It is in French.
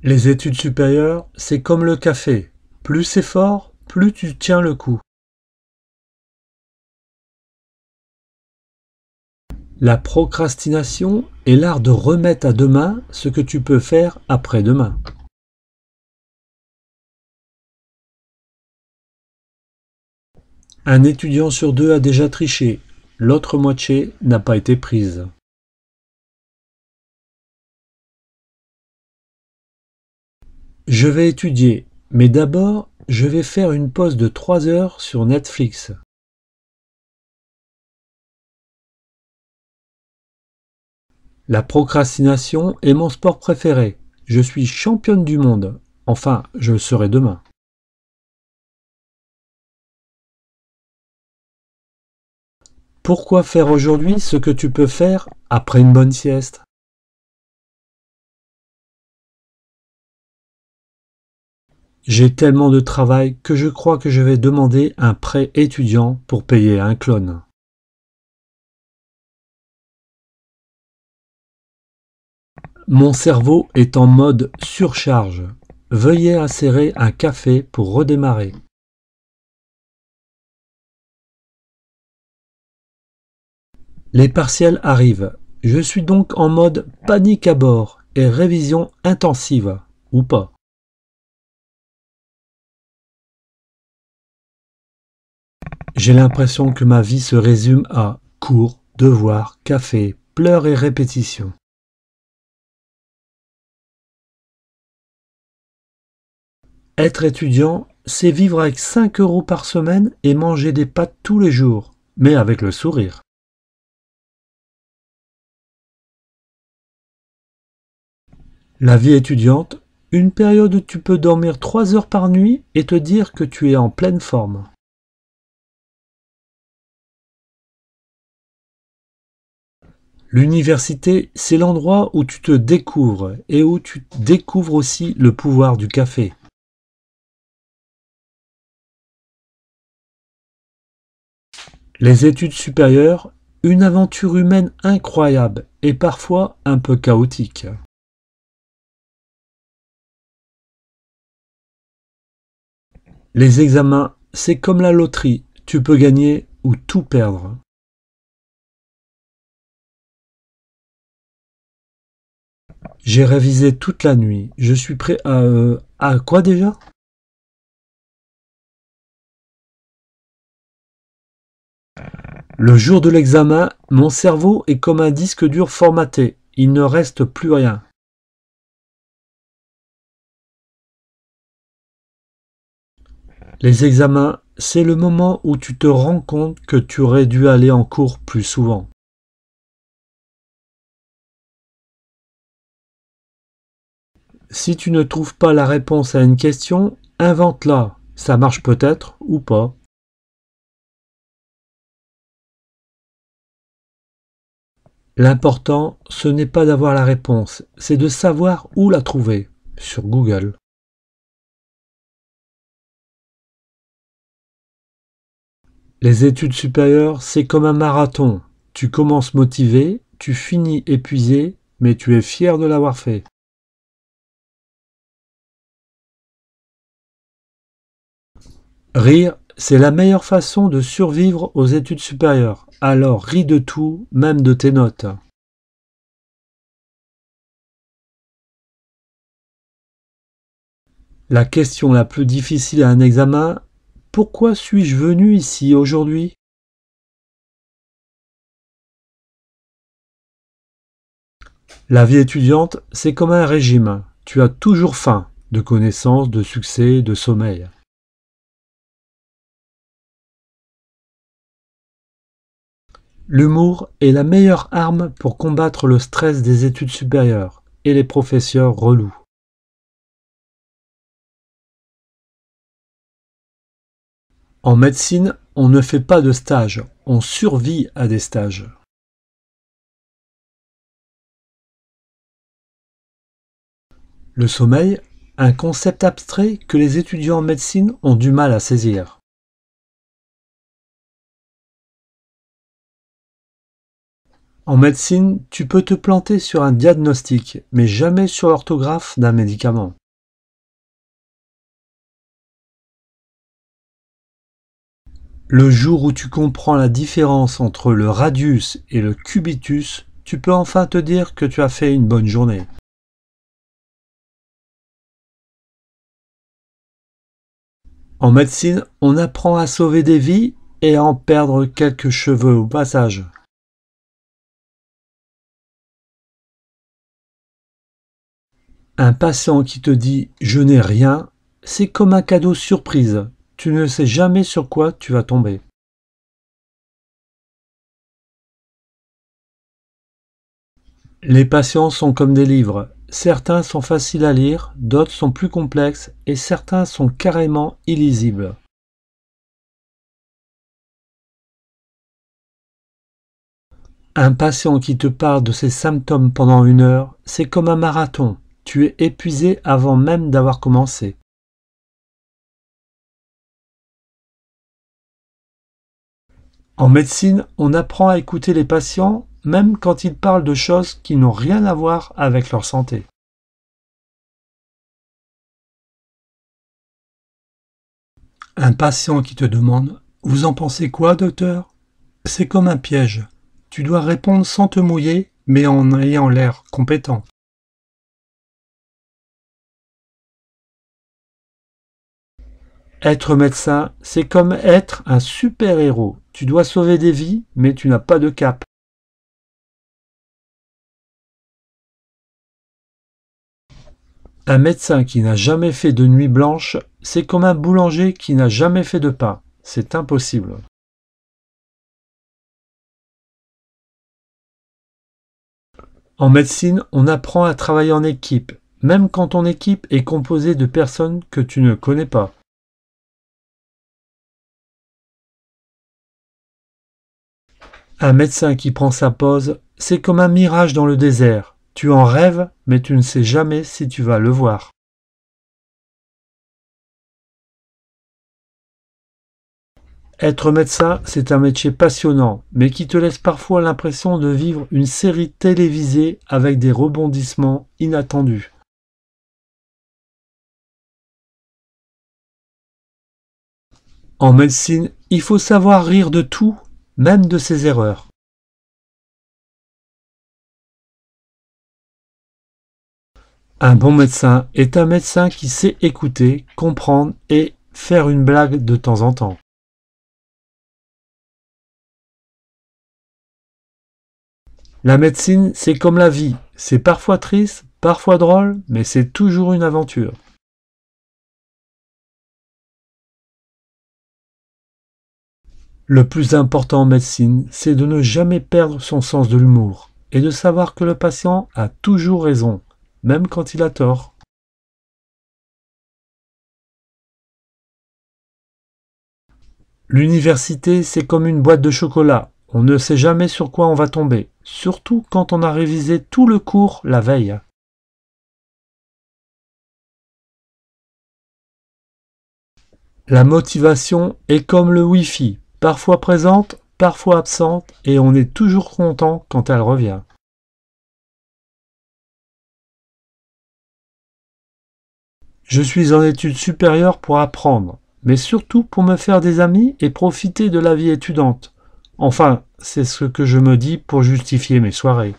Les études supérieures, c'est comme le café. Plus c'est fort, plus tu tiens le coup. La procrastination est l'art de remettre à demain ce que tu peux faire après-demain. Un étudiant sur deux a déjà triché, l'autre moitié n'a pas été prise. Je vais étudier, mais d'abord, je vais faire une pause de 3 heures sur Netflix. La procrastination est mon sport préféré. Je suis championne du monde. Enfin, je le serai demain. Pourquoi faire aujourd'hui ce que tu peux faire après une bonne sieste? J'ai tellement de travail que je crois que je vais demander un prêt étudiant pour payer un clone. Mon cerveau est en mode surcharge. Veuillez insérer un café pour redémarrer. Les partiels arrivent. Je suis donc en mode panique à bord et révision intensive. Ou pas. J'ai l'impression que ma vie se résume à cours, devoirs, café, pleurs et répétitions. Être étudiant, c'est vivre avec 5 euros par semaine et manger des pâtes tous les jours, mais avec le sourire. La vie étudiante, une période où tu peux dormir 3 heures par nuit et te dire que tu es en pleine forme. L'université, c'est l'endroit où tu te découvres et où tu découvres aussi le pouvoir du café. Les études supérieures, une aventure humaine incroyable et parfois un peu chaotique. Les examens, c'est comme la loterie, tu peux gagner ou tout perdre. J'ai révisé toute la nuit, je suis prêt à quoi déjà? Le jour de l'examen, mon cerveau est comme un disque dur formaté, il ne reste plus rien. Les examens, c'est le moment où tu te rends compte que tu aurais dû aller en cours plus souvent. Si tu ne trouves pas la réponse à une question, invente-la. Ça marche peut-être ou pas. L'important, ce n'est pas d'avoir la réponse, c'est de savoir où la trouver. Sur Google. Les études supérieures, c'est comme un marathon. Tu commences motivé, tu finis épuisé, mais tu es fier de l'avoir fait. Rire, c'est la meilleure façon de survivre aux études supérieures. Alors ris de tout, même de tes notes. La question la plus difficile à un examen, pourquoi suis-je venu ici aujourd'hui? La vie étudiante, c'est comme un régime. Tu as toujours faim, de connaissances, de succès, de sommeil. L'humour est la meilleure arme pour combattre le stress des études supérieures et les professeurs relous. En médecine, on ne fait pas de stage, on survit à des stages. Le sommeil, un concept abstrait que les étudiants en médecine ont du mal à saisir. En médecine, tu peux te planter sur un diagnostic, mais jamais sur l'orthographe d'un médicament. Le jour où tu comprends la différence entre le radius et le cubitus, tu peux enfin te dire que tu as fait une bonne journée. En médecine, on apprend à sauver des vies et à en perdre quelques cheveux au passage. Un patient qui te dit « je n'ai rien », c'est comme un cadeau surprise. Tu ne sais jamais sur quoi tu vas tomber. Les patients sont comme des livres. Certains sont faciles à lire, d'autres sont plus complexes et certains sont carrément illisibles. Un patient qui te parle de ses symptômes pendant 1 heure, c'est comme un marathon. Tu es épuisé avant même d'avoir commencé. En médecine, on apprend à écouter les patients même quand ils parlent de choses qui n'ont rien à voir avec leur santé. Un patient qui te demande « Vous en pensez quoi, docteur ?» C'est comme un piège. Tu dois répondre sans te mouiller, mais en ayant l'air compétent. Être médecin, c'est comme être un super-héros. Tu dois sauver des vies, mais tu n'as pas de cape. Un médecin qui n'a jamais fait de nuit blanche, c'est comme un boulanger qui n'a jamais fait de pain. C'est impossible. En médecine, on apprend à travailler en équipe, même quand ton équipe est composée de personnes que tu ne connais pas. Un médecin qui prend sa pause, c'est comme un mirage dans le désert. Tu en rêves, mais tu ne sais jamais si tu vas le voir. Être médecin, c'est un métier passionnant, mais qui te laisse parfois l'impression de vivre une série télévisée avec des rebondissements inattendus. En médecine, il faut savoir rire de tout, même de ses erreurs. Un bon médecin est un médecin qui sait écouter, comprendre et faire une blague de temps en temps. La médecine, c'est comme la vie. C'est parfois triste, parfois drôle, mais c'est toujours une aventure. Le plus important en médecine, c'est de ne jamais perdre son sens de l'humour et de savoir que le patient a toujours raison, même quand il a tort. L'université, c'est comme une boîte de chocolat. On ne sait jamais sur quoi on va tomber, surtout quand on a révisé tout le cours la veille. La motivation est comme le Wi-Fi, parfois présente, parfois absente, et on est toujours content quand elle revient. Je suis en études supérieures pour apprendre, mais surtout pour me faire des amis et profiter de la vie étudiante. Enfin, c'est ce que je me dis pour justifier mes soirées.